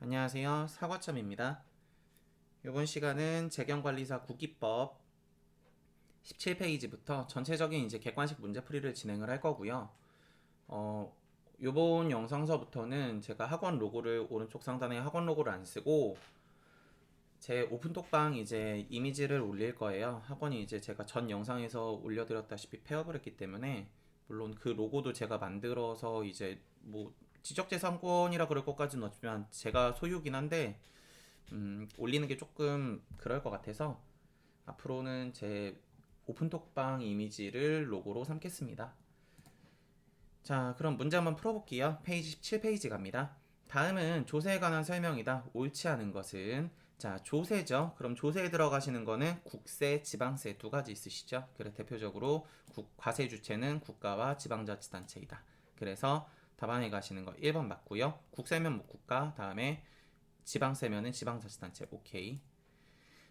안녕하세요. 사과점입니다. 이번 시간은 재경관리사 국기법 17페이지부터 전체적인 이제 객관식 문제풀이를 진행을 할 거고요. 요번 영상서부터는 제가 학원 로고를 오른쪽 상단에 학원 로고를 안 쓰고 제 오픈톡방 이제 이미지를 올릴 거예요. 학원이 이제 제가 전 영상에서 올려드렸다시피 폐업을 했기 때문에 물론 그 로고도 제가 만들어서 이제 뭐 지적재산권이라 그럴 것까지는 없지만 제가 소유긴 한데 올리는 게 조금 그럴 것 같아서 앞으로는 제 오픈톡방 이미지를 로고로 삼겠습니다. 자, 그럼 문제 한번 풀어볼게요. 페이지 17페이지 갑니다. 다음은 조세에 관한 설명이다. 옳지 않은 것은 자, 조세죠. 그럼 조세에 들어가시는 거는 국세, 지방세 두 가지 있으시죠. 그래 대표적으로 과세 주체는 국가와 지방자치단체이다. 그래서 답안에 가시는 거 1번 맞고요. 국세면 뭐 국가, 다음에 지방세면은 지방자치단체. 오케이.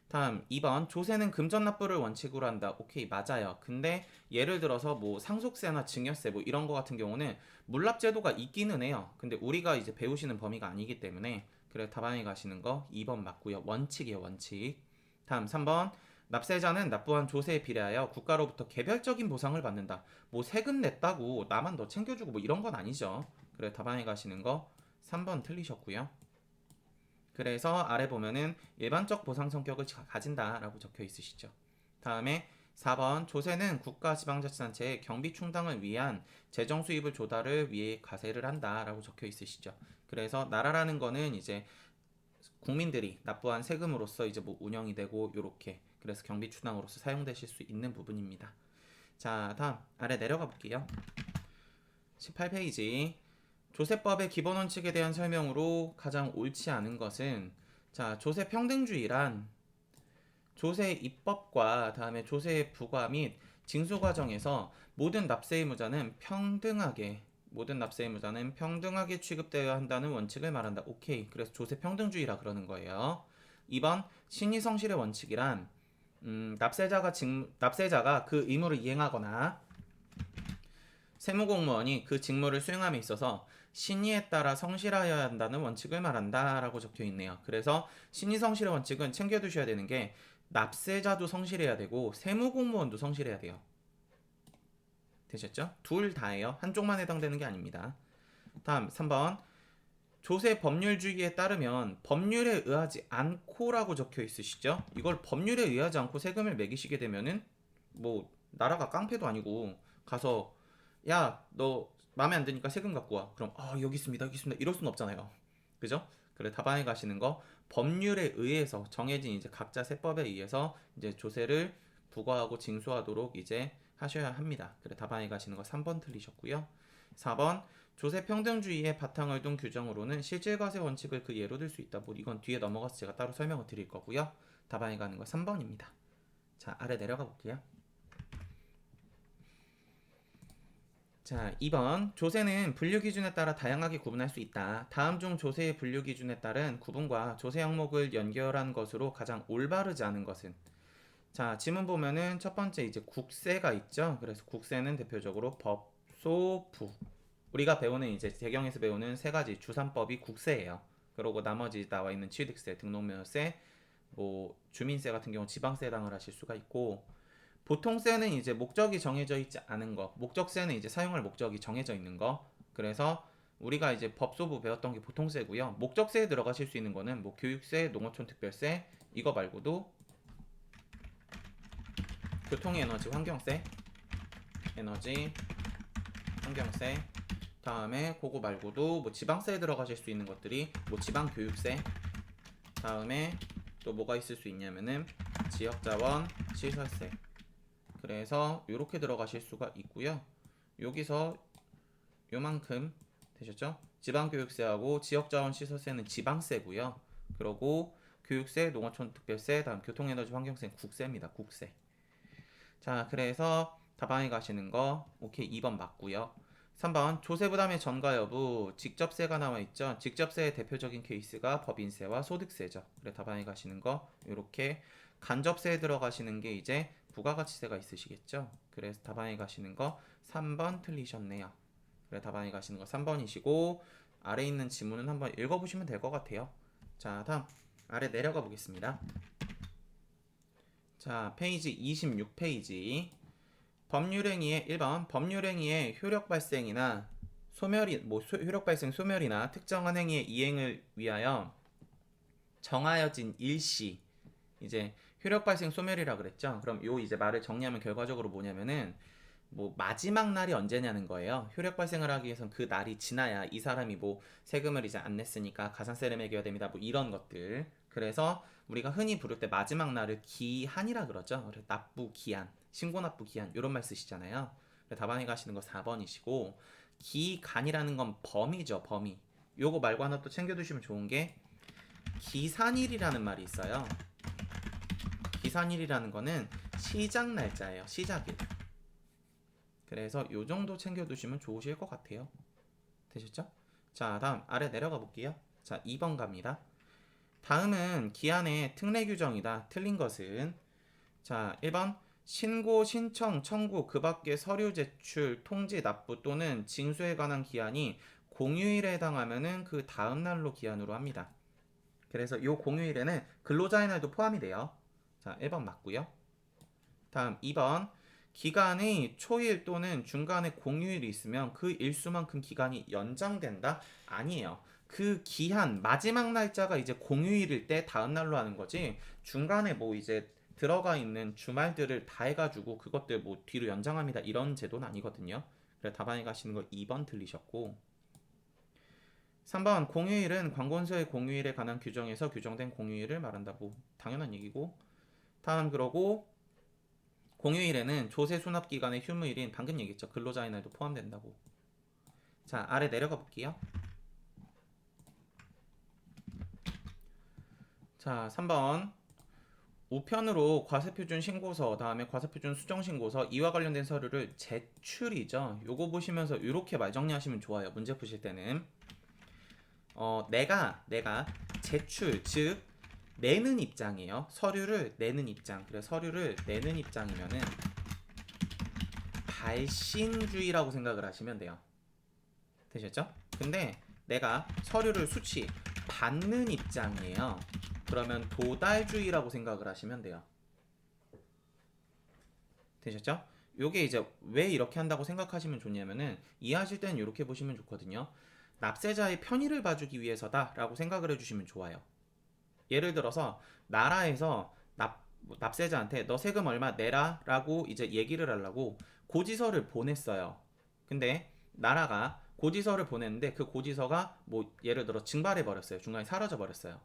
다음 2번 조세는 금전납부를 원칙으로 한다. 오케이 맞아요. 근데 예를 들어서 뭐 상속세나 증여세 뭐 이런 거 같은 경우는 물납제도가 있기는 해요. 근데 우리가 이제 배우시는 범위가 아니기 때문에 그래 답안에 가시는 거 2번 맞고요. 원칙이에요 원칙. 다음 3번 납세자는 납부한 조세에 비례하여 국가로부터 개별적인 보상을 받는다. 뭐 세금 냈다고 나만 더 챙겨주고 뭐 이런 건 아니죠. 그래 답안에 가시는 거 3번 틀리셨고요. 그래서 아래 보면은 일반적 보상 성격을 가진다라고 적혀 있으시죠. 다음에 4번 조세는 국가 지방자치단체의 경비 충당을 위한 재정 수입을 조달을 위해 과세를 한다라고 적혀 있으시죠. 그래서 나라라는 거는 이제 국민들이 납부한 세금으로서 이제 뭐 운영이 되고 요렇게 그래서 경비 충당으로서 사용되실 수 있는 부분입니다. 자, 다음 아래 내려가 볼게요. 18페이지 조세법의 기본 원칙에 대한 설명으로 가장 옳지 않은 것은 자, 조세 평등주의란 조세 입법과 다음에 조세 부과 및 징수 과정에서 모든 납세 의무자는 평등하게 취급되어야 한다는 원칙을 말한다. 오케이. 그래서 조세 평등주의라 그러는 거예요. 2번 신의성실의 원칙이란 납세자가 그 의무를 이행하거나 세무공무원이 그 직무를 수행함에 있어서 신의에 따라 성실하여야 한다는 원칙을 말한다 라고 적혀 있네요. 그래서 신의 성실의 원칙은 챙겨두셔야 되는 게 납세자도 성실해야 되고 세무공무원도 성실해야 돼요. 되셨죠? 둘 다예요. 한쪽만 해당되는 게 아닙니다. 다음 3번 조세 법률주의에 따르면 법률에 의하지 않고라고 적혀 있으시죠? 이걸 법률에 의하지 않고 세금을 매기시게 되면은 뭐 나라가 깡패도 아니고 가서 야 너 마음에 안 드니까 세금 갖고 와. 그럼 여기 있습니다 여기 있습니다 이럴 수는 없잖아요. 그죠? 그래 답안에 가시는 거 법률에 의해서 정해진 이제 각자 세법에 의해서 이제 조세를 부과하고 징수하도록 이제 하셔야 합니다. 그래 답안에 가시는 거 3번 틀리셨고요. 4번 조세 평등주의의 바탕을 둔 규정으로는 실질과세 원칙을 그 예로 들 수 있다. 뭐 이건 뒤에 넘어가서 제가 따로 설명을 드릴 거고요. 답안에 가는 거 3번입니다. 자, 아래 내려가 볼게요. 자, 2번 조세는 분류 기준에 따라 다양하게 구분할 수 있다. 다음 중 조세의 분류 기준에 따른 구분과 조세 항목을 연결한 것으로 가장 올바르지 않은 것은 자, 지문 보면은 첫 번째 이제 국세가 있죠. 그래서 국세는 대표적으로 법, 소, 부. 우리가 배우는 이제 재경에서 배우는 세 가지 주산법이 국세예요. 그리고 나머지 나와 있는 취득세, 등록면허세, 뭐 주민세 같은 경우 지방세 해당을 하실 수가 있고 보통세는 이제 목적이 정해져 있지 않은 거, 목적세는 이제 사용할 목적이 정해져 있는 거. 그래서 우리가 이제 법소부 배웠던 게 보통세고요. 목적세에 들어가실 수 있는 거는 뭐 교육세, 농어촌 특별세 이거 말고도 교통에너지 환경세, 에너지 환경세 다음에 그거 말고도 뭐 지방세에 들어가실 수 있는 것들이 뭐 지방교육세 다음에 또 뭐가 있을 수 있냐면은 지역자원 시설세 그래서 이렇게 들어가실 수가 있고요. 여기서 요만큼 되셨죠? 지방교육세하고 지역자원시설세는 지방세고요. 그리고 교육세, 농어촌 특별세, 다음 교통에너지 환경세는 국세입니다. 국세. 자, 그래서 답안에 가시는 거 오케이 2번 맞고요. 3번 조세 부담의 전가 여부 직접세가 나와 있죠. 직접세의 대표적인 케이스가 법인세와 소득세죠. 그래 답안에 가시는 거 이렇게 간접세에 들어가시는 게 이제 부가가치세가 있으시겠죠. 그래서 답안에 가시는 거 3번 틀리셨네요. 그래 답안에 가시는 거 3번이시고 아래 있는 지문은 한번 읽어보시면 될 것 같아요. 자, 다음 아래 내려가 보겠습니다. 자, 페이지 26페이지. 법률행위의 1번 법률행위의 효력 발생이나 소멸이 효력 발생 소멸이나 특정한 행위의 이행을 위하여 정하여진 일시, 이제 효력 발생 소멸이라 그랬죠. 그럼 요 이제 말을 정리하면 결과적으로 뭐냐면은 뭐 마지막 날이 언제냐는 거예요. 효력 발생을 하기 위해선 그 날이 지나야 이 사람이 뭐 세금을 이제 안 냈으니까 가산세를 매겨야 됩니다. 뭐 이런 것들. 그래서 우리가 흔히 부를 때 마지막 날을 기한이라 그러죠. 그래서 납부 기한, 신고 납부 기한 이런 말 쓰시잖아요. 답안에 가시는 거 4번이시고, 기간이라는 건 범위죠, 범위. 요거 말고 하나 또 챙겨두시면 좋은 게 기산일이라는 말이 있어요. 기산일이라는 거는 시작 날짜예요. 시작일. 그래서 요 정도 챙겨두시면 좋으실 것 같아요. 되셨죠? 자, 다음 아래 내려가 볼게요. 자, 2번 갑니다. 다음은 기한의 특례 규정이다. 틀린 것은, 자, 1번 신고, 신청, 청구, 그 밖의 서류 제출, 통지, 납부 또는 징수에 관한 기한이 공휴일에 해당하면은 그 다음 날로 기한으로 합니다. 그래서 요 공휴일에는 근로자의 날도 포함이 돼요. 자, 1번 맞고요. 다음 2번 기간의 초일 또는 중간에 공휴일이 있으면 그 일수만큼 기간이 연장된다? 아니에요. 그 기한 마지막 날짜가 이제 공휴일일 때 다음 날로 하는 거지, 중간에 뭐 이제 들어가 있는 주말들을 다 해가지고 그것들 뭐 뒤로 연장합니다 이런 제도는 아니거든요. 그래서 답안에 가시는 거 2번 틀리셨고, 3번 공휴일은 관공서의 공휴일에 관한 규정에서 규정된 공휴일을 말한다고, 당연한 얘기고. 다음 그러고 공휴일에는 조세 수납 기간의 휴무일인 방금 얘기했죠. 근로자의 날도 포함된다고. 자, 아래 내려가 볼게요. 자, 3번 우편으로 과세표준 신고서, 다음에 과세표준 수정신고서, 이와 관련된 서류를 제출이죠. 요거 보시면서 이렇게 말 정리하시면 좋아요. 문제 푸실 때는 내가 제출, 즉 내는 입장이에요. 서류를 내는 입장. 그래서 서류를 내는 입장이면은 발신주의라고 생각을 하시면 돼요. 되셨죠? 근데 내가 서류를 수취 받는 입장이에요. 그러면 도달주의라고 생각을 하시면 돼요. 되셨죠? 요게 이제 왜 이렇게 한다고 생각하시면 좋냐면은, 이해하실 때는 이렇게 보시면 좋거든요. 납세자의 편의를 봐주기 위해서다라고 생각을 해주시면 좋아요. 예를 들어서 나라에서 납세자한테 너 세금 얼마 내라 라고 이제 얘기를 하려고 고지서를 보냈어요. 근데 나라가 고지서를 보냈는데 그 고지서가 뭐 예를 들어 증발해 버렸어요. 중간에 사라져 버렸어요.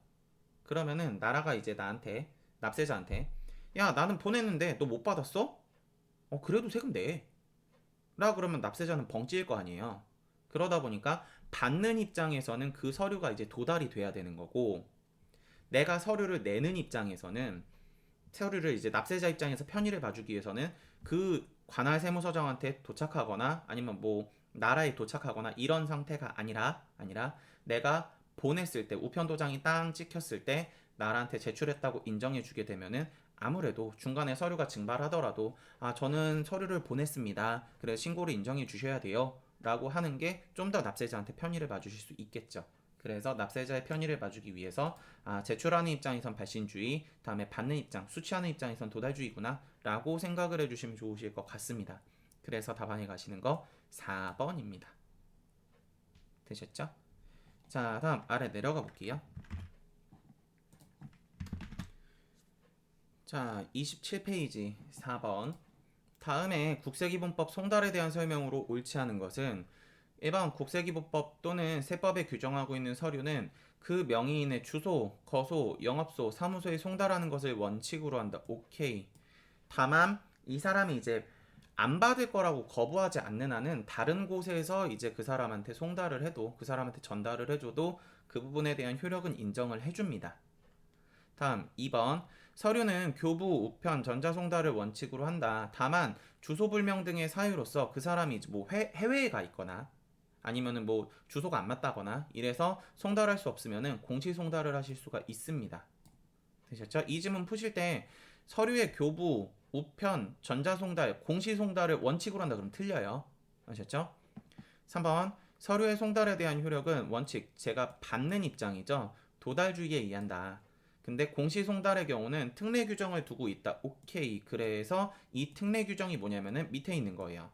그러면은 나라가 이제 나한테, 납세자한테, 야 나는 보냈는데 너 못 받았어? 그래도 세금 내 라 그러면 납세자는 벙찌일 거 아니에요. 그러다 보니까 받는 입장에서는 그 서류가 이제 도달이 돼야 되는 거고, 내가 서류를 내는 입장에서는 서류를 이제 납세자 입장에서 편의를 봐주기 위해서는 그 관할 세무서장한테 도착하거나 아니면 뭐 나라에 도착하거나 이런 상태가 아니라 내가 보냈을 때, 우편 도장이 땅 찍혔을 때 나라한테 제출했다고 인정해 주게 되면은 아무래도 중간에 서류가 증발하더라도 저는 서류를 보냈습니다. 그래서 신고를 인정해 주셔야 돼요. 라고 하는 게 좀 더 납세자한테 편의를 봐주실 수 있겠죠. 그래서 납세자의 편의를 봐주기 위해서 제출하는 입장에선 발신주의, 다음에 받는 입장, 수취하는 입장에선 도달주의구나 라고 생각을 해주시면 좋으실 것 같습니다. 그래서 답안에 가시는 거 4번입니다. 되셨죠? 자, 다음 아래 내려가 볼게요. 자, 27페이지 4번. 다음에 국세기본법 송달에 대한 설명으로 옳지 않은 것은, 1번 국세기본법 또는 세법에 규정하고 있는 서류는 그 명의인의 주소, 거소, 영업소, 사무소에 송달하는 것을 원칙으로 한다. 오케이. 다만 이 사람이 이제 안 받을 거라고 거부하지 않는 한은 다른 곳에서 이제 그 사람한테 송달을 해도, 그 사람한테 전달을 해줘도 그 부분에 대한 효력은 인정을 해줍니다. 다음 2번 서류는 교부, 우편, 전자송달을 원칙으로 한다. 다만 주소불명 등의 사유로서 그 사람이 뭐 해외에 가 있거나 아니면은 뭐 주소가 안 맞다거나 이래서 송달할 수 없으면은 공시 송달을 하실 수가 있습니다. 되셨죠? 이 지문 푸실 때 서류의 교부, 우편, 전자송달, 공시송달을 원칙으로 한다 그러면 틀려요. 아셨죠? 3번 서류의 송달에 대한 효력은 원칙, 제가 받는 입장이죠. 도달주의에 의한다. 근데 공시송달의 경우는 특례 규정을 두고 있다. 오케이. 그래서 이 특례 규정이 뭐냐면은 밑에 있는 거예요.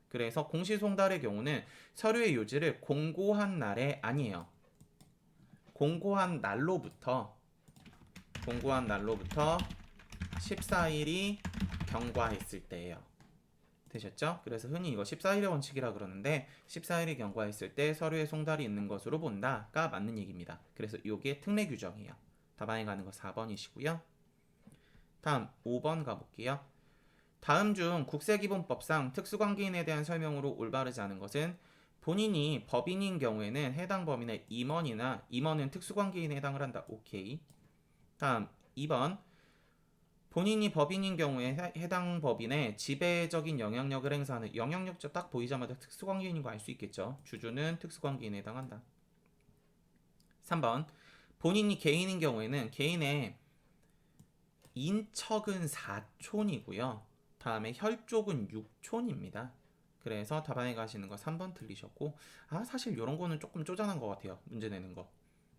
그래서 공시송달의 경우는 서류의 요지를 공고한 날에 아니에요. 공고한 날로부터 14일이 경과했을 때예요. 되셨죠? 그래서 흔히 이거 14일의 원칙이라 그러는데 14일이 경과했을 때 서류에 송달이 있는 것으로 본다가 맞는 얘기입니다. 그래서 이게 특례 규정이에요. 답안에 가는 거 4번이시고요. 다음 5번 가볼게요. 다음 중 국세기본법상 특수관계인에 대한 설명으로 올바르지 않은 것은 본인이 법인인 경우에는 해당 법인의 임원은 특수관계인에 해당을 한다. 오케이. 다음 2번 본인이 법인인 경우에 해당 법인의 지배적인 영향력을 행사하는 영향력자 딱 보이자마자 특수관계인인 거 알 수 있겠죠. 주주는 특수관계인에 해당한다. 3번 본인이 개인인 경우에는 개인의 인척은 4촌이고요. 다음에 혈족은 6촌입니다. 그래서 답안에 가시는 거 3번 틀리셨고 사실 이런 거는 조금 쪼잔한 것 같아요. 문제 내는 거.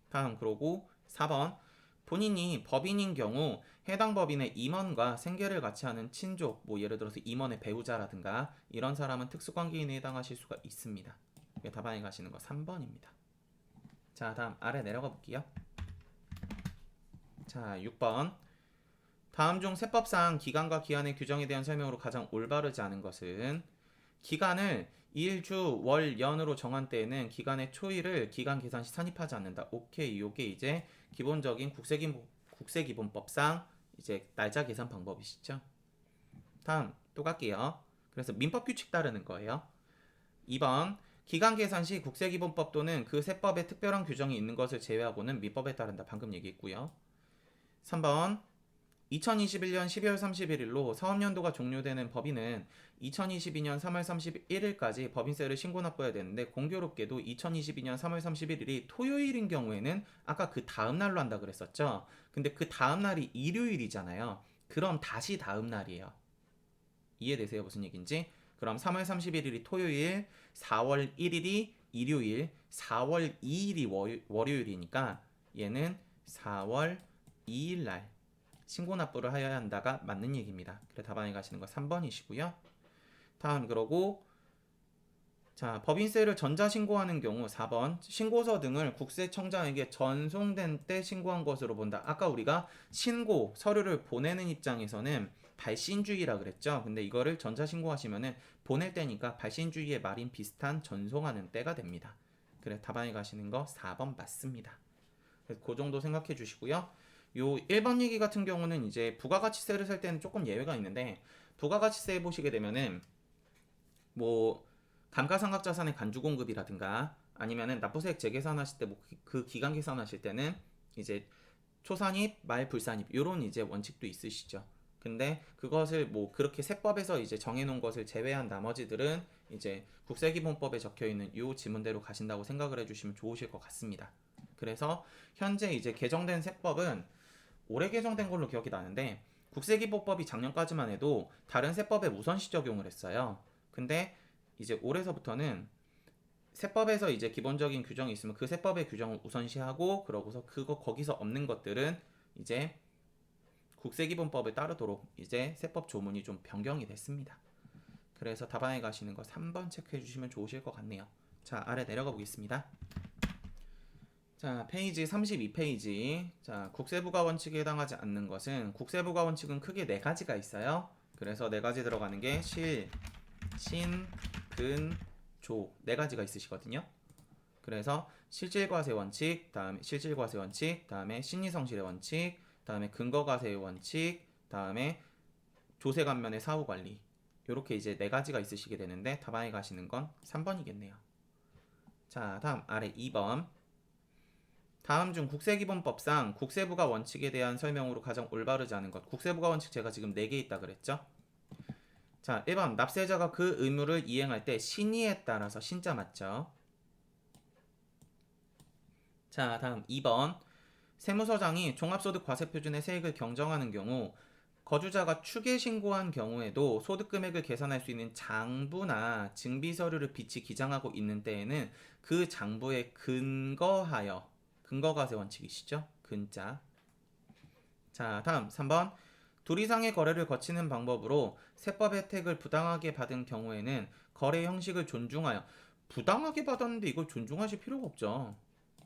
다음 그러고 4번 본인이 법인인 경우 해당 법인의 임원과 생계를 같이 하는 친족, 뭐 예를 들어서 임원의 배우자라든가 이런 사람은 특수관계인에 해당하실 수가 있습니다. 답안에 가시는 거 3번입니다. 자, 다음 아래 내려가 볼게요. 자, 6번 다음 중 세법상 기간과 기한의 규정에 대한 설명으로 가장 올바르지 않은 것은 기간을 일, 주, 월, 연으로 정한 때에는 기간의 초일을 기간 계산 시 산입하지 않는다. 오케이. 요게 이제 기본적인 국세기본법상 이제 날짜 계산 방법이시죠. 다음 또 갈게요. 그래서 민법 규칙 따르는 거예요. 2번 기간 계산 시 국세기본법 또는 그 세법에 특별한 규정이 있는 것을 제외하고는 민법에 따른다. 방금 얘기했고요. 3번 2021년 12월 31일로 사업연도가 종료되는 법인은 2022년 3월 31일까지 법인세를 신고 납부해야 되는데 공교롭게도 2022년 3월 31일이 토요일인 경우에는 아까 그 다음 날로 한다 그랬었죠. 근데 그 다음 날이 일요일이잖아요. 그럼 다시 다음 날이에요. 이해되세요? 무슨 얘기인지? 그럼 3월 31일이 토요일, 4월 1일이 일요일, 4월 2일이 월요일이니까 얘는 4월 2일 날 신고 납부를 하여야 한다가 맞는 얘기입니다. 그래 답안에 가시는 거 3번이시고요. 다음 그러고 자 법인세를 전자신고하는 경우 4번 신고서 등을 국세청장에게 전송된 때 신고한 것으로 본다. 아까 우리가 신고 서류를 보내는 입장에서는 발신주의라 그랬죠. 근데 이거를 전자신고하시면은 보낼 때니까 발신주의의 말인 비슷한 전송하는 때가 됩니다. 그래 답안에 가시는 거 4번 맞습니다. 그래서 그 정도 생각해 주시고요. 요 1번 얘기 같은 경우는 이제 부가가치세를 살 때는 조금 예외가 있는데 부가가치세 보시게 되면은 뭐 감가상각자산의 간주공급이라든가 아니면은 납부세액 재계산하실 때 뭐 그 기간 계산하실 때는 이제 초산입, 말불산입 요런 이제 원칙도 있으시죠. 근데 그것을 뭐 그렇게 세법에서 이제 정해놓은 것을 제외한 나머지들은 이제 국세기본법에 적혀있는 요 지문대로 가신다고 생각을 해주시면 좋으실 것 같습니다. 그래서 현재 이제 개정된 세법은 올해 개정된 걸로 기억이 나는데 국세기본법이 작년까지만 해도 다른 세법에 우선시 적용을 했어요. 근데 이제 올해서부터는 세법에서 이제 기본적인 규정이 있으면 그 세법의 규정을 우선시하고 그러고서 거기서 없는 것들은 이제 국세기본법을 따르도록 이제 세법 조문이 좀 변경이 됐습니다. 그래서 답안에 가시는 거 3번 체크해 주시면 좋으실 것 같네요. 자, 아래 내려가 보겠습니다. 자, 페이지 32페이지. 자, 국세부가 원칙에 해당하지 않는 것은 국세부가 원칙은 크게 네 가지가 있어요. 그래서 네 가지 들어가는 게 실, 신, 근, 조 네 가지가 있으시거든요. 그래서 실질과세 원칙, 다음에 실질과세 원칙, 다음에 신의성실의 원칙, 다음에 근거과세의 원칙, 다음에 조세관면의 사후관리. 이렇게 이제 네 가지가 있으시게 되는데 답안에 가시는 건 3번이겠네요. 자, 다음 아래 2번. 다음 중 국세기본법상 국세부가 원칙에 대한 설명으로 가장 올바르지 않은 것. 국세부가 원칙 제가 지금 4개 있다 그랬죠? 자, 1번 납세자가 그 의무를 이행할 때 신의에 따라서 신자 맞죠? 자, 다음 2번 세무서장이 종합소득과세표준의 세액을 경정하는 경우 거주자가 추계 신고한 경우에도 소득금액을 계산할 수 있는 장부나 증비서류를 빛이 기장하고 있는 때에는 그 장부에 근거하여 근거과세 원칙이시죠? 근자. 자, 다음 3번. 둘 이상의 거래를 거치는 방법으로 세법 혜택을 부당하게 받은 경우에는 거래 형식을 존중하여. 부당하게 받았는데 이걸 존중하실 필요가 없죠.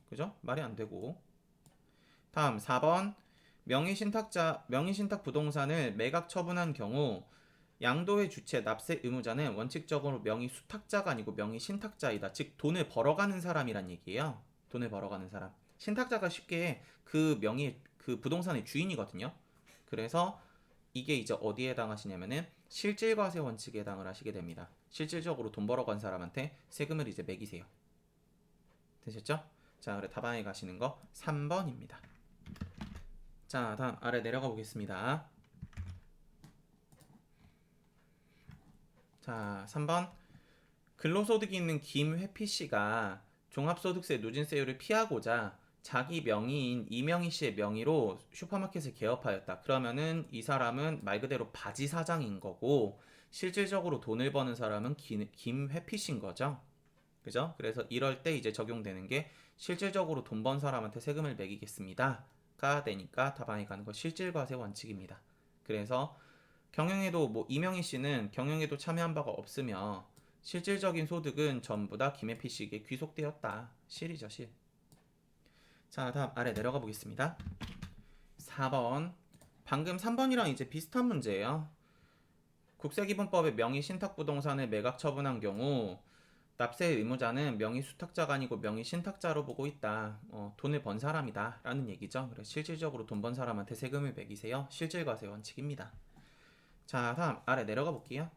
그죠? 말이 안 되고. 다음 4번. 명의신탁 부동산을 매각 처분한 경우 양도의 주체 납세 의무자는 원칙적으로 명의 수탁자가 아니고 명의 신탁자이다. 즉 돈을 벌어가는 사람이란 얘기예요. 돈을 벌어가는 사람. 신탁자가 쉽게 그 명의 그 부동산의 주인이거든요. 그래서 이게 이제 어디에 해당하시냐면은 실질과세 원칙에 해당을 하시게 됩니다. 실질적으로 돈 벌어간 사람한테 세금을 이제 매기세요. 되셨죠? 자, 그래 답안에 가시는 거 3번입니다. 자, 다음 아래 내려가 보겠습니다. 자, 3번. 근로소득이 있는 김회피 씨가 종합소득세 누진세율을 피하고자 자기 명의인 이명희 씨의 명의로 슈퍼마켓을 개업하였다. 그러면은 이 사람은 말 그대로 바지 사장인 거고 실질적으로 돈을 버는 사람은 김회피 씨인 거죠. 그죠? 그래서 이럴 때 이제 적용되는 게 실질적으로 돈 번 사람한테 세금을 매기겠습니다가 되니까 답안에 가는 거 실질과세 원칙입니다. 그래서 경영에도 뭐 이명희 씨는 경영에도 참여한 바가 없으며 실질적인 소득은 전부 다 김혜피 씨에게 귀속되었다. 실이죠, 실. 자, 다음 아래 내려가 보겠습니다. 4번. 방금 3번이랑 이제 비슷한 문제예요. 국세기본법의 명의 신탁부동산을 매각 처분한 경우 납세 의무자는 명의 수탁자가 아니고 명의 신탁자로 보고 있다. 돈을 번 사람이다 라는 얘기죠. 그래서 실질적으로 돈 번 사람한테 세금을 매기세요. 실질과세 원칙입니다. 자, 다음 아래 내려가 볼게요.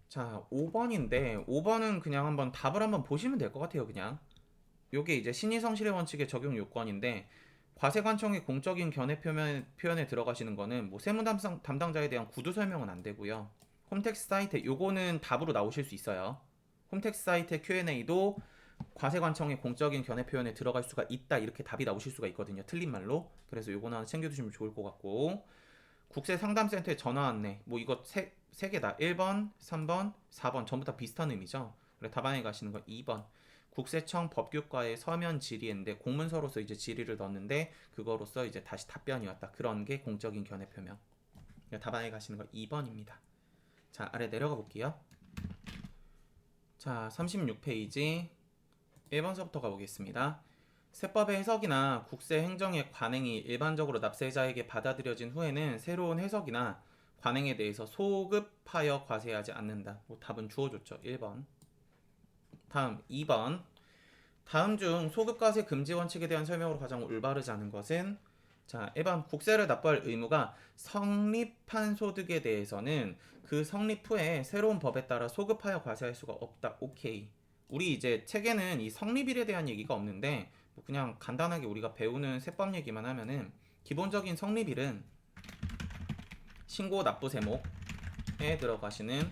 자, 5번인데 5번은 그냥 한번 답을 한번 보시면 될 것 같아요. 그냥 요게 이제 신의성실의 원칙의 적용 요건인데 과세관청의 공적인 견해 표현에 들어가시는 거는 뭐 세무 담당자에 대한 구두 설명은 안 되고요. 홈택스 사이트 요거는 답으로 나오실 수 있어요. 홈택스 사이트 Q&A도 과세관청의 공적인 견해 표현에 들어갈 수가 있다 이렇게 답이 나오실 수가 있거든요. 틀린 말로. 그래서 요거는 하나 챙겨두시면 좋을 것 같고 국세상담센터에 전화 안내 뭐 이거 세 개다. 1번, 3번, 4번 전부 다 비슷한 의미죠. 그래 답안에 가시는 거 2번. 국세청 법규과의 서면 질의인데 공문서로서 이제 질의를 넣었는데 그거로서 이제 다시 답변이 왔다. 그런 게 공적인 견해 표명. 답안에 가시는 거 2번입니다. 자, 아래 내려가 볼게요. 자, 36페이지 1번서부터 가보겠습니다. 세법의 해석이나 국세 행정의 관행이 일반적으로 납세자에게 받아들여진 후에는 새로운 해석이나 관행에 대해서 소급하여 과세하지 않는다. 뭐 답은 주어줬죠. 1번. 다음 2번. 다음 중 소급과세 금지 원칙에 대한 설명으로 가장 올바르지 않은 것은 자, 1번 국세를 납부할 의무가 성립한 소득에 대해서는 그 성립 후에 새로운 법에 따라 소급하여 과세할 수가 없다. 오케이. 우리 이제 책에는 이 성립일에 대한 얘기가 없는데 뭐 그냥 간단하게 우리가 배우는 세법 얘기만 하면은 기본적인 성립일은 신고 납부 세목에 들어가시는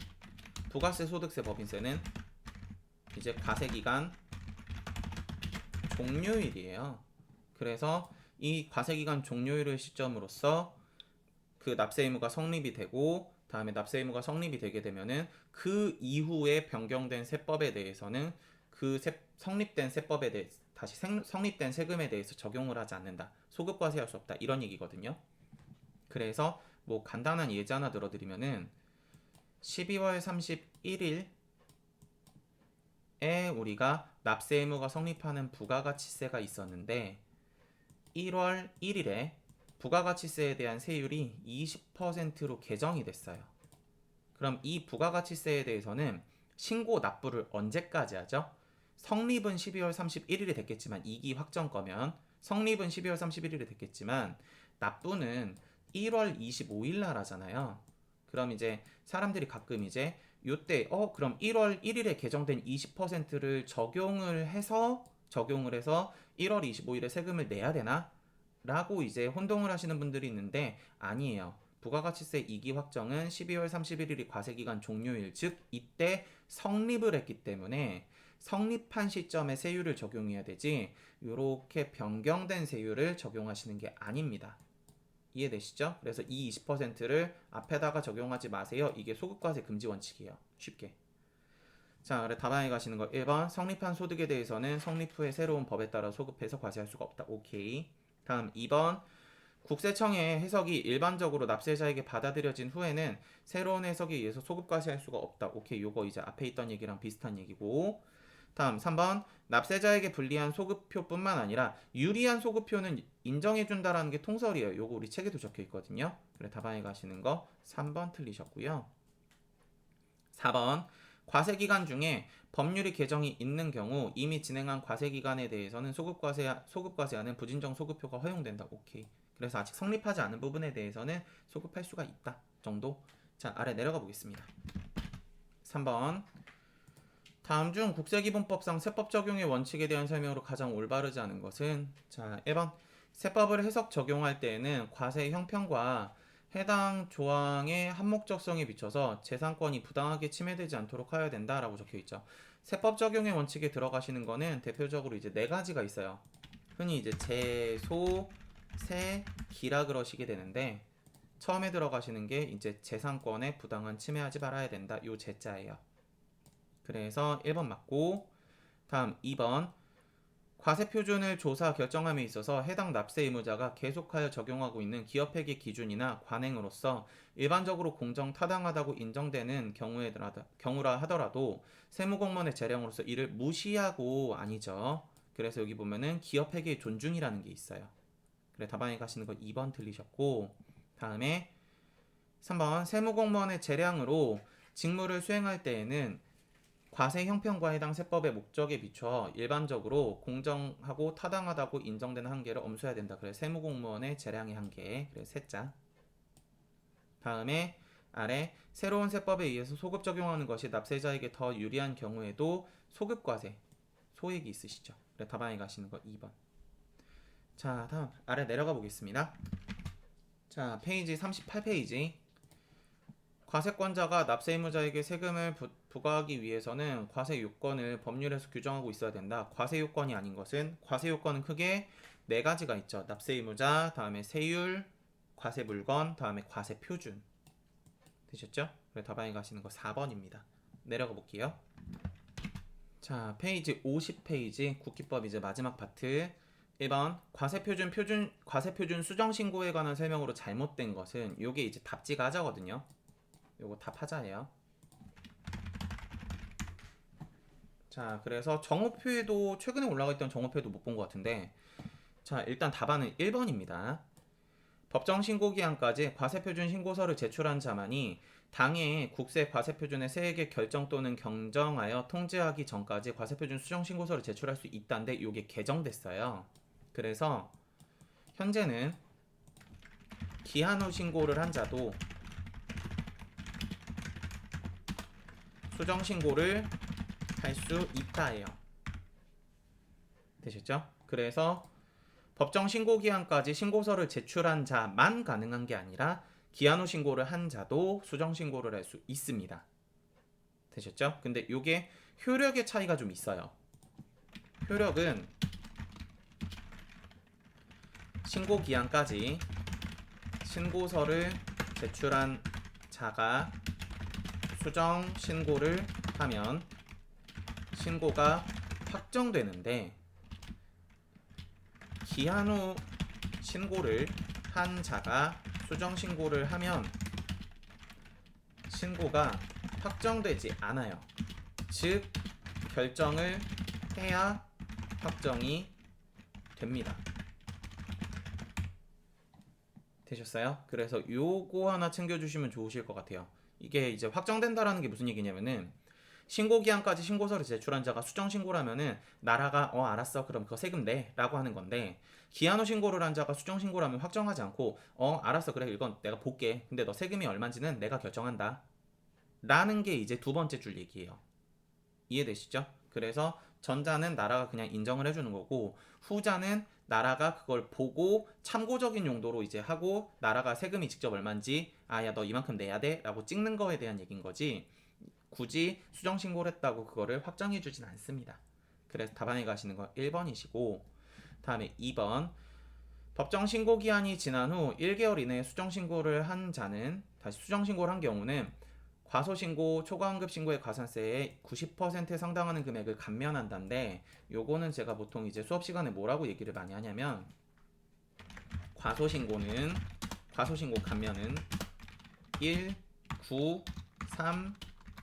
부가세 소득세 법인세는 이제 과세 기간 종료일이에요. 그래서 이 과세기간 종료일을 시점으로써 그 납세 의무가 성립이 되고 다음에 납세 의무가 성립이 되게 되면은 그 이후에 변경된 세법에 대해서는 그 성립된 세법에 대해 다시 성립된 세금에 대해서 적용을 하지 않는다. 소급과세할 수 없다. 이런 얘기거든요. 그래서 뭐 간단한 예제 하나 들어드리면은 12월 31일에 우리가 납세 의무가 성립하는 부가가치세가 있었는데 1월 1일에 부가가치세에 대한 세율이 20%로 개정이 됐어요. 그럼 이 부가가치세에 대해서는 신고 납부를 언제까지 하죠? 성립은 12월 31일이 됐겠지만 2기 확정 거면 성립은 12월 31일이 됐겠지만 납부는 1월 25일 날 하잖아요. 그럼 이제 사람들이 가끔 이제 요때 그럼 1월 1일에 개정된 20%를 적용을 해서 1월 25일에 세금을 내야 되나? 라고 이제 혼동을 하시는 분들이 있는데 아니에요. 부가가치세 2기 확정은 12월 31일이 과세기간 종료일, 즉 이때 성립을 했기 때문에 성립한 시점에 세율을 적용해야 되지 이렇게 변경된 세율을 적용하시는 게 아닙니다. 이해되시죠? 그래서 이 20%를 앞에다가 적용하지 마세요. 이게 소급과세 금지 원칙이에요. 쉽게. 자, 그래 답안에 가시는 거 1번 성립한 소득에 대해서는 성립 후에 새로운 법에 따라 소급해서 과세할 수가 없다. 오케이. 다음 2번 국세청의 해석이 일반적으로 납세자에게 받아들여진 후에는 새로운 해석에 의해서 소급 과세할 수가 없다. 오케이. 요거 이제 앞에 있던 얘기랑 비슷한 얘기고. 다음 3번 납세자에게 불리한 소급표뿐만 아니라 유리한 소급표는 인정해준다라는 게 통설이에요. 요거 우리 책에도 적혀 있거든요. 그래 답안에 가시는 거 3번 틀리셨고요. 4번 과세기간 중에 법률이 개정이 있는 경우 이미 진행한 과세기간에 대해서는 소급과세하는 부진정 소급표가 허용된다. 오케이. 그래서 아직 성립하지 않은 부분에 대해서는 소급할 수가 있다 정도. 자, 아래 내려가 보겠습니다. 3번 다음 중 국세기본법상 세법 적용의 원칙에 대한 설명으로 가장 올바르지 않은 것은 자 1번 세법을 해석 적용할 때에는 과세 형평과 해당 조항의 한목적성에 비춰서 재산권이 부당하게 침해되지 않도록 하여야 된다라고 적혀 있죠. 세법 적용의 원칙에 들어가시는 거는 대표적으로 이제 네 가지가 있어요. 흔히 이제 제, 세, 기라 그러시게 되는데 처음에 들어가시는 게 이제 재산권에 부당한 침해하지 말아야 된다. 요 제자예요. 그래서 1번 맞고 다음 2번 과세표준을 조사 결정함에 있어서 해당 납세 의무자가 계속하여 적용하고 있는 기업회계 기준이나 관행으로서 일반적으로 공정 타당하다고 인정되는 경우라 하더라도 세무공무원의 재량으로서 이를 무시하고 아니죠. 그래서 여기 보면은 기업회계의 존중이라는 게 있어요. 그래 답안에 가시는 거 2번 틀리셨고 다음에 3번 세무공무원의 재량으로 직무를 수행할 때에는 과세 형평과 해당 세법의 목적에 비춰 일반적으로 공정하고 타당하다고 인정되는 한계를 엄수해야 된다. 그래 세무공무원의 재량의 한계. 그래 세자. 다음에 아래 새로운 세법에 의해서 소급 적용하는 것이 납세자에게 더 유리한 경우에도 소급과세 소액이 있으시죠. 그래 답안에 가시는 거 2번. 자 다음 아래 내려가 보겠습니다. 자 페이지 38페이지 과세권자가 납세 의무자에게 세금을 부과하기 위해서는 과세 요건을 법률에서 규정하고 있어야 된다. 과세 요건이 아닌 것은 과세 요건은 크게 네 가지가 있죠. 납세 의무자, 다음에 세율, 과세 물건, 다음에 과세 표준. 되셨죠? 그래 답안에 가시는 거 4번입니다. 내려가 볼게요. 자, 페이지 50페이지 국기법 이제 마지막 파트. 1번 과세표준 수정 신고에 관한 설명으로 잘못된 것은 요게 이제 답지가 하자거든요. 요거 답하자예요. 자, 그래서 정오표에도 최근에 올라가 있던 정오표에도 못 본 것 같은데 자, 일단 답안은 1번입니다. 법정 신고 기한까지 과세표준 신고서를 제출한 자만이 당해 국세 과세표준의 세액의 결정 또는 경정하여 통지하기 전까지 과세표준 수정 신고서를 제출할 수 있다는데 이게 개정됐어요. 그래서 현재는 기한 후 신고를 한 자도 수정 신고를 할 수 있다예요. 되셨죠? 그래서 법정 신고 기한까지 신고서를 제출한 자만 가능한 게 아니라 기한 후 신고를 한 자도 수정 신고를 할 수 있습니다. 되셨죠? 근데 이게 효력의 차이가 좀 있어요. 효력은 신고 기한까지 신고서를 제출한 자가 수정 신고를 하면 신고가 확정되는데 기한 후 신고를 한 자가 수정 신고를 하면 신고가 확정되지 않아요. 즉 결정을 해야 확정이 됩니다. 되셨어요? 그래서 요거 하나 챙겨주시면 좋으실 것 같아요. 이게 이제 확정된다라는 게 무슨 얘기냐면은 신고 기한까지 신고서를 제출한 자가 수정 신고를 하면은 나라가 알았어 그럼 그거 세금 내 라고 하는 건데 기한 후 신고를 한 자가 수정 신고를 하면 확정하지 않고 알았어 그래 이건 내가 볼게 근데 너 세금이 얼마인지는 내가 결정한다 라는 게 이제 두 번째 줄 얘기예요. 이해되시죠? 그래서 전자는 나라가 그냥 인정을 해주는 거고 후자는 나라가 그걸 보고 참고적인 용도로 이제 하고 나라가 세금이 직접 얼마인지 야 너 이만큼 내야 돼 라고 찍는 거에 대한 얘기인 거지 굳이 수정 신고를 했다고 그거를 확정해 주진 않습니다. 그래서 답안에 가시는 거 1번이시고 다음에 2번 법정 신고 기한이 지난 후 1개월 이내에 수정 신고를 한 자는 다시 수정 신고를 한 경우는 과소신고, 초과환급신고의 과산세의 90%에 상당하는 금액을 감면한다는데, 요거는 제가 보통 이제 수업 시간에 뭐라고 얘기를 많이 하냐면, 과소신고 감면은 1, 9, 3,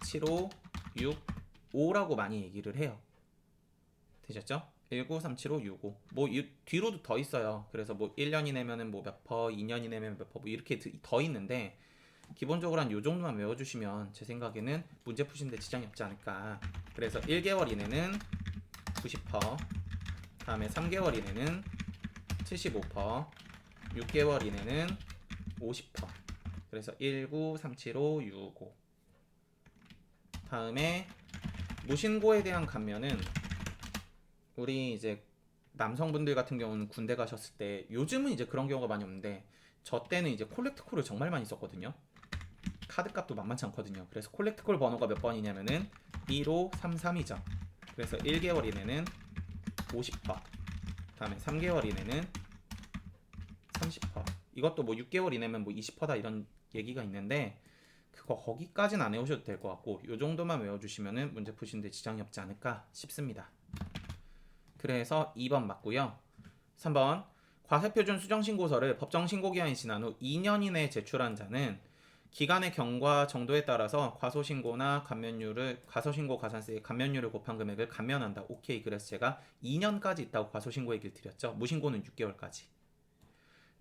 7, 5, 6, 5라고 많이 얘기를 해요. 되셨죠? 1, 9, 3, 7, 5, 6, 5. 뭐 뒤로도 더 있어요. 그래서 뭐 1년이 내면은 뭐 몇 퍼, 2년이 내면 몇 퍼, 뭐 이렇게 더 있는데, 기본적으로 한 요 정도만 외워주시면 제 생각에는 문제 푸시는데 지장이 없지 않을까. 그래서 1개월 이내는 90%, 다음에 3개월 이내는 75%, 6개월 이내는 50%. 그래서 19375 65. 다음에 무신고에 대한 감면은 우리 이제 남성분들 같은 경우는 군대 가셨을 때, 요즘은 이제 그런 경우가 많이 없는데 저 때는 이제 콜렉트콜을 정말 많이 썼거든요. 카드값도 만만치 않거든요. 그래서 콜렉트콜 번호가 몇 번이냐면은 1533이죠. 그래서 1개월 이내는 50%, 다음에 3개월 이내는 30%. 이것도 뭐 6개월 이내면 뭐 20%다 이런 얘기가 있는데, 그거 거기까지는 안 외우셔도 될 것 같고 요 정도만 외워주시면은 문제 푸시는데 지장이 없지 않을까 싶습니다. 그래서 2번 맞고요. 3번 과세표준 수정신고서를 법정신고기한이 지난 후 2년 이내에 제출한 자는 기간의 경과 정도에 따라서 과소신고나 과소신고 과산세의 감면율을 곱한 금액을 감면한다. 오케이. 그래서 제가 2년까지 있다고 과소신고 얘기를 드렸죠. 무신고는 6개월까지.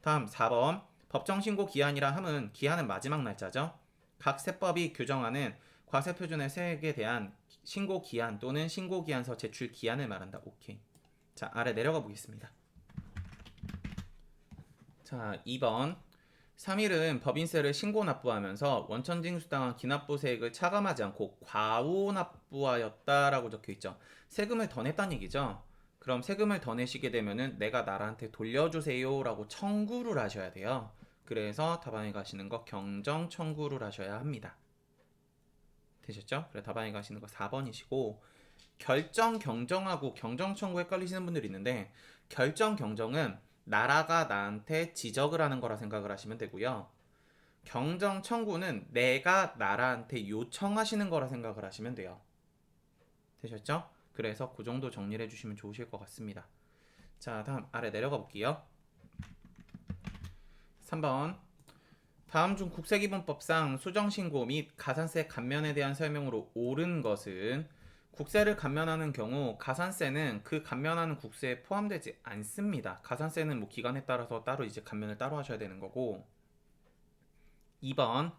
다음 4번 법정신고 기한이라 함은 기한은 마지막 날짜죠. 각 세법이 규정하는 과세표준의 세액에 대한 신고 기한 또는 신고 기한서 제출 기한을 말한다. 오케이. 자, 아래 내려가 보겠습니다. 자, 2번 3일은 법인세를 신고 납부하면서 원천징수당한 기납부세액을 차감하지 않고 과오 납부하였다라고 적혀있죠. 세금을 더 냈다는 얘기죠. 그럼 세금을 더 내시게 되면은 내가 나라한테 돌려주세요 라고 청구를 하셔야 돼요. 그래서 답안에 가시는 거 경정 청구를 하셔야 합니다. 되셨죠? 그래 답안에 가시는 거 4번이시고, 결정 경정하고 경정 청구 헷갈리시는 분들이 있는데, 결정 경정은 나라가 나한테 지적을 하는 거라 생각을 하시면 되고요. 경정 청구는 내가 나라한테 요청하시는 거라 생각을 하시면 돼요. 되셨죠? 그래서 그 정도 정리를 해주시면 좋으실 것 같습니다. 자, 다음 아래 내려가 볼게요. 3번 다음 중 국세기본법상 수정신고 및 가산세 감면에 대한 설명으로 옳은 것은, 국세를 감면하는 경우 가산세는 그 감면하는 국세에 포함되지 않습니다. 가산세는 뭐 기간에 따라서 따로 이제 감면을 따로 하셔야 되는 거고. 2번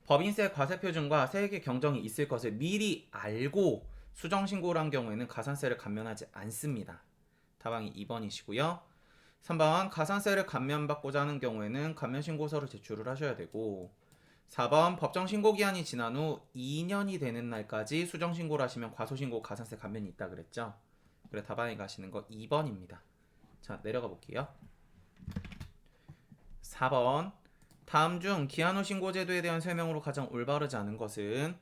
법인세 과세표준과 세액의 경정이 있을 것을 미리 알고 수정신고를 한 경우에는 가산세를 감면하지 않습니다. 답안이 2번이시고요. 3번 가산세를 감면받고자 하는 경우에는 감면신고서를 제출을 하셔야 되고, 4번 법정신고기한이 지난 후 2년이 되는 날까지 수정신고를 하시면 과소신고 가산세 감면이 있다 그랬죠. 그래 답안에 가시는 거 2번입니다. 자, 내려가 볼게요. 4번 다음 중 기한 후 신고제도에 대한 설명으로 가장 올바르지 않은 것은,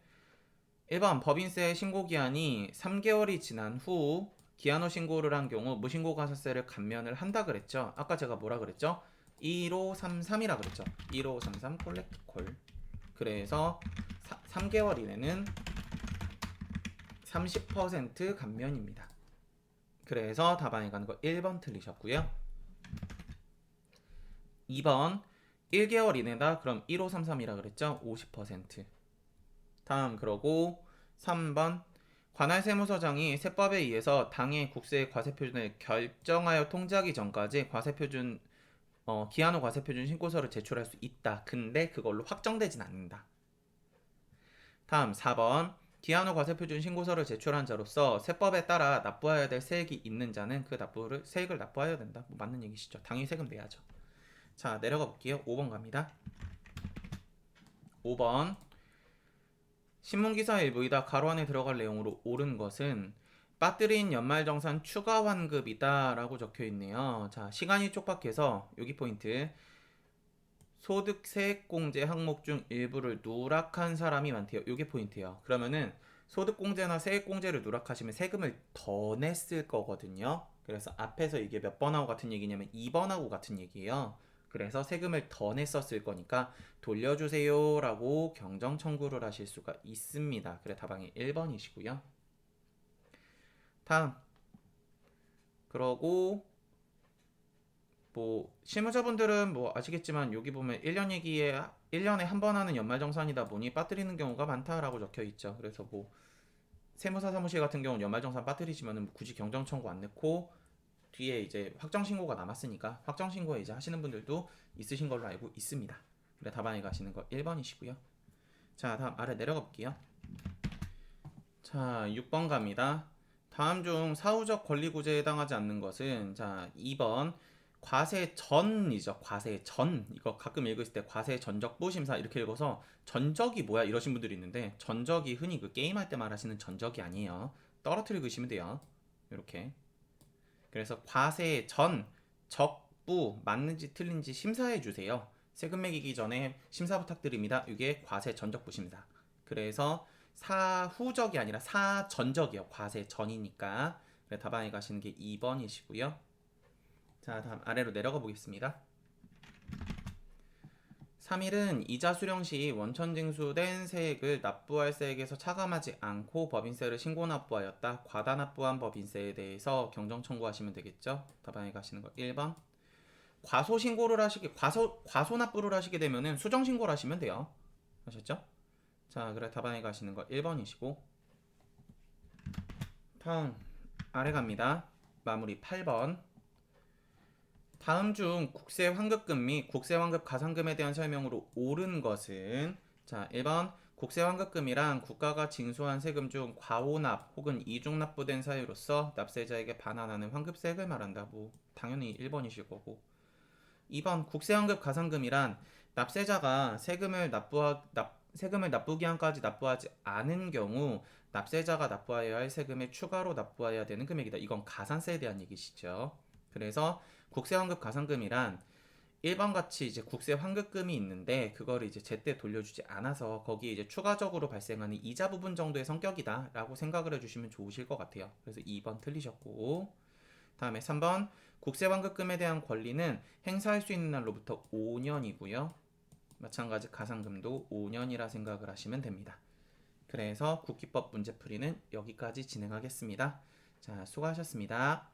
1번 법인세 신고기한이 3개월이 지난 후 기한 후 신고를 한 경우 무신고 가산세를 감면을 한다 그랬죠. 아까 제가 뭐라 그랬죠? 1533이라 그랬죠. 1533 콜렉트 콜. 그래서 3개월 이내는 30% 감면입니다. 그래서 답안에 가는 거 1번 틀리셨고요. 2번 1개월 이내다. 그럼 1533이라 그랬죠. 50%. 다음 그러고 3번 관할 세무서장이 세법에 의해서 당의 국세 과세표준을 결정하여 통지하기 전까지 과세표준 기한 후 과세표준 신고서를 제출할 수 있다. 근데 그걸로 확정되진 않는다. 다음 4번 기한 후 과세표준 신고서를 제출한 자로서 세법에 따라 납부해야 될 세액이 있는 자는 그 세액을 납부해야 된다. 뭐 맞는 얘기시죠. 당연히 세금 내야죠. 자, 내려가 볼게요. 5번 갑니다. 5번 신문기사 일부이다 가로 안에 들어갈 내용으로 옳은 것은 빠뜨린 연말정산 추가 환급이다 라고 적혀있네요. 자, 시간이 촉박해서 여기 포인트, 소득세액공제 항목 중 일부를 누락한 사람이 많대요. 이게 포인트예요. 그러면은 소득공제나 세액공제를 누락하시면 세금을 더 냈을 거거든요. 그래서 앞에서 이게 몇 번하고 같은 얘기냐면 2번하고 같은 얘기예요. 그래서 세금을 더 냈었을 거니까 돌려주세요라고 경정 청구를 하실 수가 있습니다. 그래 답안이 1번이시고요. 다음. 그러고 뭐 실무자분들은 뭐 아시겠지만 여기 보면 1년 얘기에 1년에 한 번 하는 연말정산이다 보니 빠뜨리는 경우가 많다라고 적혀 있죠. 그래서 뭐 세무사 사무실 같은 경우는 연말정산 빠뜨리시면은 굳이 경정 청구 안 넣고 뒤에 이제 확정 신고가 남았으니까 확정 신고에 이제 하시는 분들도 있으신 걸로 알고 있습니다. 그래 답안에 가시는 거 1번이시고요. 자, 다음 아래 내려가 볼게요. 자, 6번 갑니다. 다음 중 사후적 권리구제에 해당하지 않는 것은 자, 2번 과세 전이죠. 과세 전. 이거 가끔 읽을 때 과세 전적부 심사 이렇게 읽어서 전적이 뭐야 이러신 분들이 있는데 전적이 흔히 그 게임할 때 말하시는 전적이 아니에요. 떨어뜨리고 계시면 돼요. 이렇게. 그래서 과세 전 적부 맞는지 틀린지 심사해 주세요. 세금 매기기 전에 심사 부탁드립니다. 이게 과세 전적부 심사. 그래서 사후적이 아니라 사전적이요. 과세 전이니까. 그래, 답안에 가시는 게 2번이시고요. 자, 다음 아래로 내려가 보겠습니다. 3일은 이자 수령 시 원천 징수된 세액을 납부할 세액에서 차감하지 않고 법인세를 신고 납부하였다. 과다 납부한 법인세에 대해서 경정 청구하시면 되겠죠. 답안에 가시는 거 1번. 과소 납부를 하시게 되면은 수정 신고를 하시면 돼요. 아셨죠? 자, 그래 답안에 가시는 거 1번이시고. 다음 아래 갑니다. 마무리 8번. 다음 중 국세 환급금 및 국세 환급 가산금에 대한 설명으로 옳은 것은 자, 1번 국세 환급금이란 국가가 징수한 세금 중 과오납 혹은 이중 납부된 사유로서 납세자에게 반환하는 환급세액을 말한다. 뭐 당연히 1번이실 거고. 2번 국세 환급 가산금이란 납세자가 세금을 납부기한까지 납부하지 않은 경우 납세자가 납부하여야 할 세금에 추가로 납부해야 되는 금액이다. 이건 가산세에 대한 얘기시죠. 그래서 국세 환급 가산금이란 1번 같이 이제 국세 환급금이 있는데 그거를 이제 제때 돌려주지 않아서 거기에 이제 추가적으로 발생하는 이자 부분 정도의 성격이다라고 생각을 해주시면 좋으실 것 같아요. 그래서 2번 틀리셨고 다음에 3번 국세 환급금에 대한 권리는 행사할 수 있는 날로부터 5년이고요. 마찬가지 가산금도 5년이라 생각을 하시면 됩니다. 그래서 국기법 문제풀이는 여기까지 진행하겠습니다. 자, 수고하셨습니다.